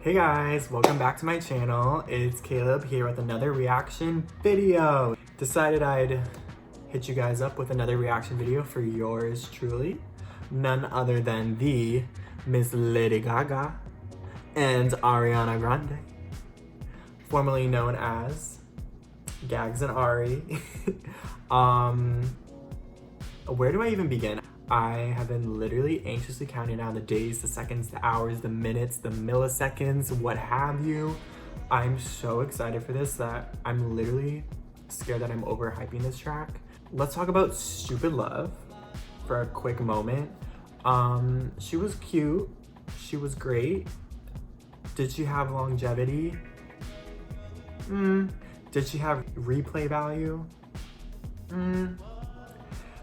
Hey guys, welcome back to my channel. It's Caleb here with another reaction video. Decided I'd hit you guys up with another reaction video for yours truly. None other than the Miss Lady Gaga and Ariana Grande, formerly known as Gags and Ari. Where do I even begin? I have been literally anxiously counting down the days, the seconds, the hours, the minutes, the milliseconds, what have you. I'm so excited for this that I'm literally scared that I'm overhyping this track. Let's talk about Stupid Love for a quick moment. She was cute. She was great. Did she have longevity? Did she have replay value?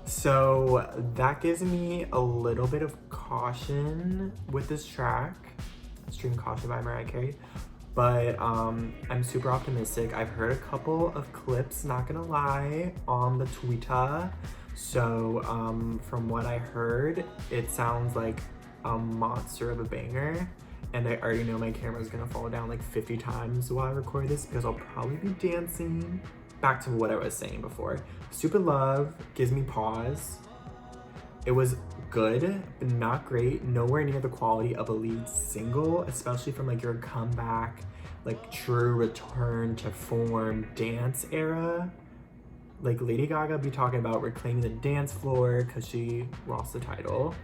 So that gives me a little bit of caution with this track. Extreme Caution by Mariah Carey. But I'm super optimistic. I've heard a couple of clips, not gonna lie, on the Twitter. So from what I heard, it sounds like a monster of a banger. And I already know my camera's gonna fall down like 50 times while I record this because I'll probably be dancing. Back to what I was saying before. Stupid Love gives me pause. It was good, but not great. Nowhere near the quality of a lead single, especially from like your comeback, like true return to form dance era. Like Lady Gaga be talking about reclaiming the dance floor because she lost the title.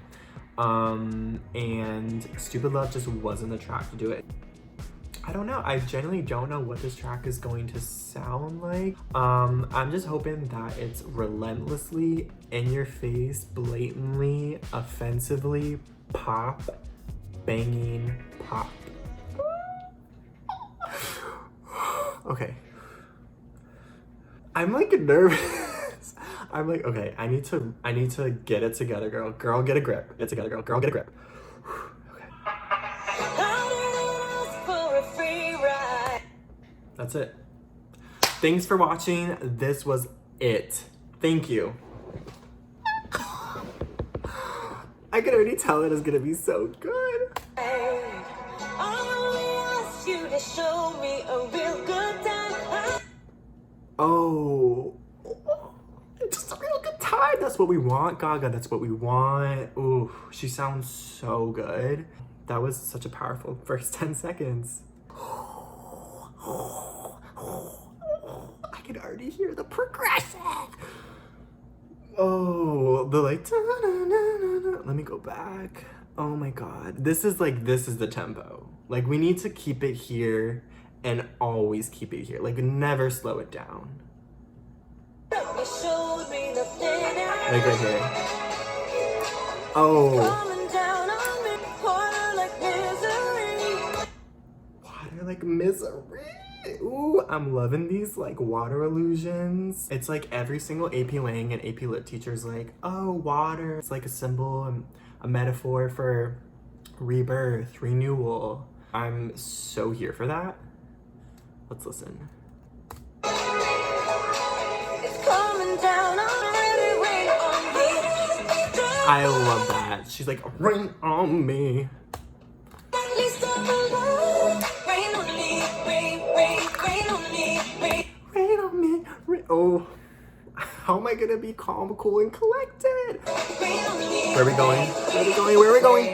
And Stupid Love just wasn't the track to do it. I don't know. I genuinely don't know what this track is going to sound like. I'm just hoping that it's relentlessly in your face, blatantly, offensively pop, banging pop. Okay. I'm like nervous. I'm like, okay, I need to get it together, girl. Girl, get a grip. Get it together, girl. Girl, get a grip. That's it. Thanks for watching. This was it. Thank you. I can already tell it is gonna be so good. Oh, just a real good time. That's what we want, Gaga. That's what we want. Ooh, she sounds so good. That was such a powerful first 10 seconds. I can already hear the progression. Oh, the like, let me go back. Oh my God. This is the tempo. Like we need to keep it here and always keep it here. Like never slow it down. Like right here. Oh. Water like misery. Ooh, I'm loving these like water illusions. It's like every single AP Lang and AP Lit teacher's like, oh, water. It's like a symbol and a metaphor for rebirth, renewal. I'm so here for that. Let's listen. It's coming down already, rain on me. I love that. She's like, rain on me. Oh, how am I gonna be calm, cool, and collected? Where are we going? Where are we going? Where are we going?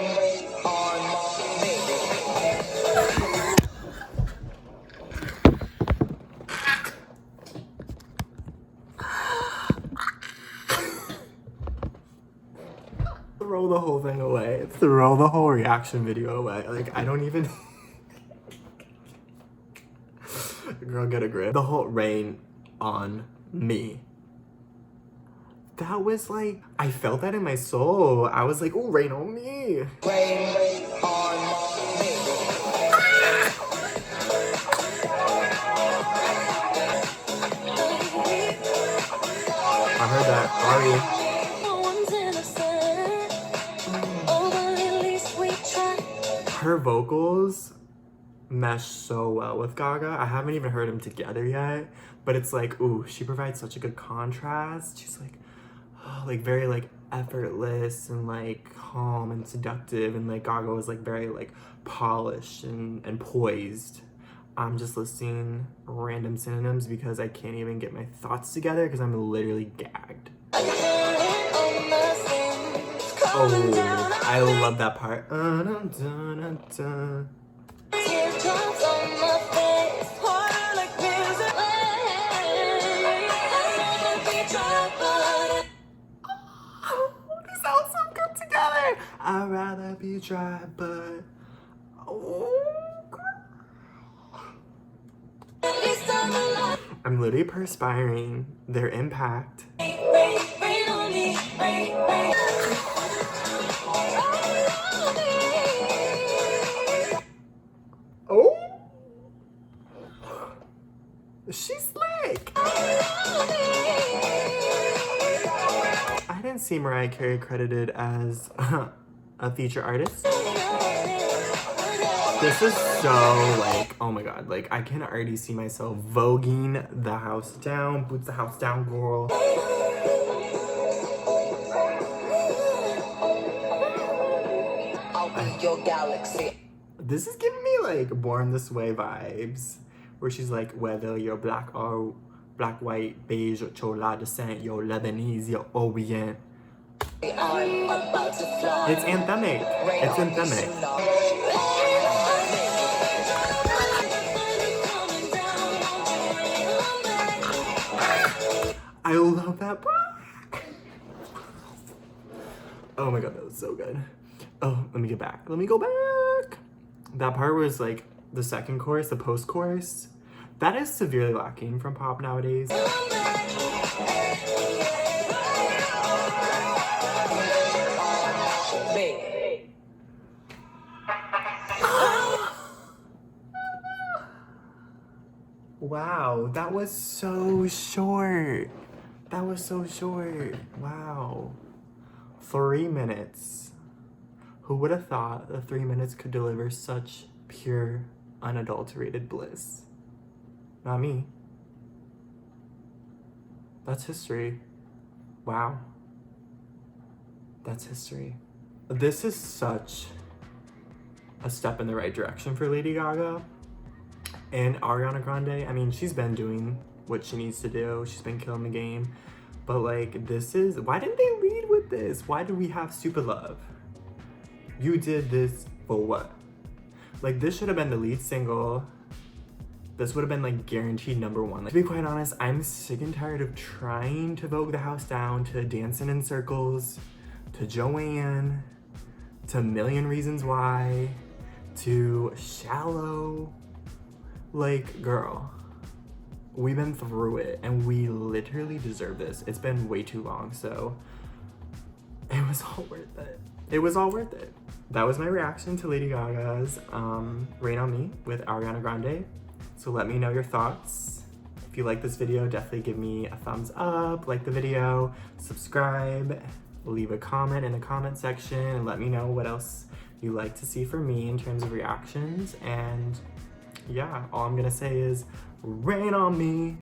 Throw the whole thing away. Throw the whole reaction video away. Like, I don't even... Girl, get a grip. The whole rain on me. That was like, I felt that in my soul. I was like, oh, rain on me. Rain on me. I heard that. Ari. Her vocals mesh so well with Gaga. I haven't even heard them together yet, but it's like, ooh, she provides such a good contrast. She's like, oh, like very like effortless and like calm and seductive, and like Gaga was like very like polished and poised. I'm just listing random synonyms because I can't even get my thoughts together because I'm literally gagged. Oh, I love that part. They sound so good together. I'd rather be dry, but I'm literally perspiring. Their impact. Oh, she's slick. I didn't see Mariah Carey credited as a feature artist. This is so like, oh my god, like I can already see myself voguing the house down, boots the house down, girl. I'll be your galaxy. This is giving me like Born This Way vibes, where she's like, whether you're black or black, white, beige, or chola descent, you're Lebanese, you're Orient. I'm about to fly. It's anthemic. It's anthemic. I love that part. Oh my god, that was so good. Oh, let me get back. Let me go back. That part was like the second chorus, the post chorus. That is severely lacking from pop nowadays. Wow, that was so short. That was so short. Wow. 3 minutes. Who would have thought that 3 minutes could deliver such pure, unadulterated bliss? Not me. That's history. Wow. That's history. This is such a step in the right direction for Lady Gaga. And Ariana Grande, I mean, she's been doing what she needs to do. She's been killing the game. But like, this is, why didn't they lead with this? Why do we have Super Love? You did this for what? Like, this should have been the lead single. This would have been like guaranteed #1. Like, to be quite honest, I'm sick and tired of trying to vogue the house down to Dancing in Circles, to Joanne, to Million Reasons Why, to Shallow. Like, girl, we've been through it and we literally deserve this. It's been way too long, so it was all worth it. It was all worth it. That was my reaction to Lady Gaga's Rain On Me with Ariana Grande. So let me know your thoughts. If you like this video, definitely give me a thumbs up, like the video, subscribe, leave a comment in the comment section, and let me know what else you like to see from me in terms of reactions. And yeah, all I'm gonna say is rain on me.